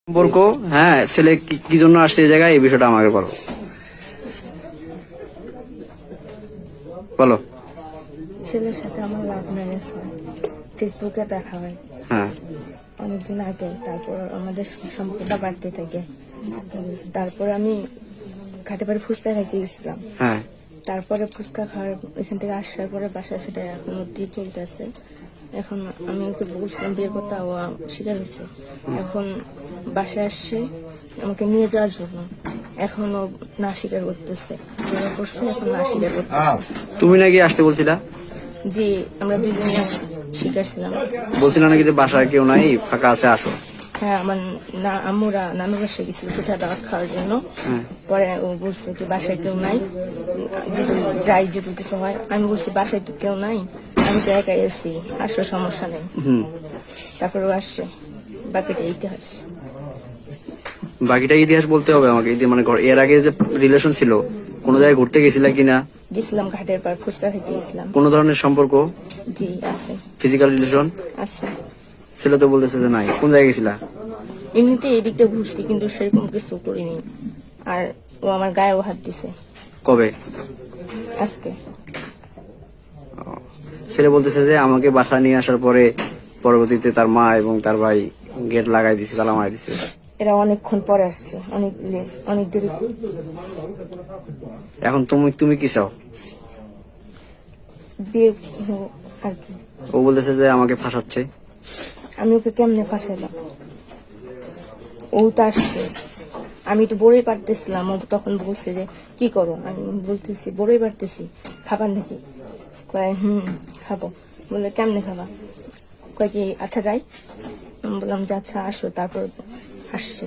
সম্পর্ক। হ্যাঁ, ছেলে কি জন্য আসছে এই জায়গায়, এই বিষয়টা আমাকে বলো। বলো। ছেলের সাথে আমার লাভ ম্যারেজ হয়, ফেসবুকে দেখা হয় হ্যাঁ। অনেকদিন আগে। তারপর আমাদের সম্পর্কটা বাড়তে থাকে। তারপর আমি ঘাটে বাড়ি ফুচকা খাইতে গেছিলাম। হ্যাঁ। তারপরে ফুচকা খাওয়ার এখান থেকে আসার পরে বাসার সাথে এখন অব্দি চলতেছে। এখন আমি ওকে বলছিলাম বিয়ের কথা, ও স্বীকার হয়েছে। এখন বাসায় আসছে আমাকে নিয়ে যাওয়ার জন্য, এখনো না স্বীকার করতেছে। বিয়ে করছে, এখন না স্বীকার করতেছে। তুমি নাকি আসতে বলছিলা? জি, আমরা দুজনে স্বীকার ছিলাম। বলছিলা নাকি যে বাসায় কেউ নাই, ফাঁকা আছে, আসো। হ্যাঁ, আমার আম্মুরা নানুর বাসায় গেছিল পিঠা দাওয়াত খাওয়ার জন্য। হ্যাঁ। পরে ও বলছে কি বাসায় কেউ নাই, যাই যেটুকু কিছু হয়। আমি বলছি বাসায় তো কেউ নাই, আমি তো একাই আছি, আসলে সমস্যা নেই। তারপর ও আসছে। বাকিটা ইতিহাস। বাকিটা ইতিহাস বলতে হবে আমাকে। মানে এর আগে যে রিলেশন ছিল, কোন জায়গায় ঘুরতে গেছিলা কিনা? গেছিলাম ঘাটের পার, ফুচকা খেতে গেছিলাম। কোন ধরনের সম্পর্ক? জি আছে। Physical relation? আছে। ছেলে তো বলতেছে যে নাই। কোন জায়গায় গেছিলা? এমনিতে এদিকটা ঘুরছি, কিন্তু সেরকম কিছু করিনি। আর ও আমার গায়েও হাত দিছে। কবে? আজকে। ছেলে বলতেছে যে আমাকে বাসা নিয়ে আসার পরে পরবর্তীতে তার মা এবং তার ভাই গেট লাগাই দিছে, তালা মারাই দিছে। এরা অনেকক্ষণ পরে আসছে, অনেক দেরি। এখন তুমি কি চাও? বিয়ে হোক আর কি। ও বলতেছে যে আমাকে ফাঁসাচ্ছে। আমি ওকে কেমনে ফাঁসাইলাম? ও তো আসছে, আমি তো বড়ই পারতেছিলাম। ও তখন বলছে যে কি করো? আমি বলতেছি বড়ই পারতেছি, খাবার নাকি? কয় খাবো। বলে কেমনে খাবা? কয় কি আচ্ছা যাই। আমি বললাম যে আচ্ছা আসো। তারপর আসছে।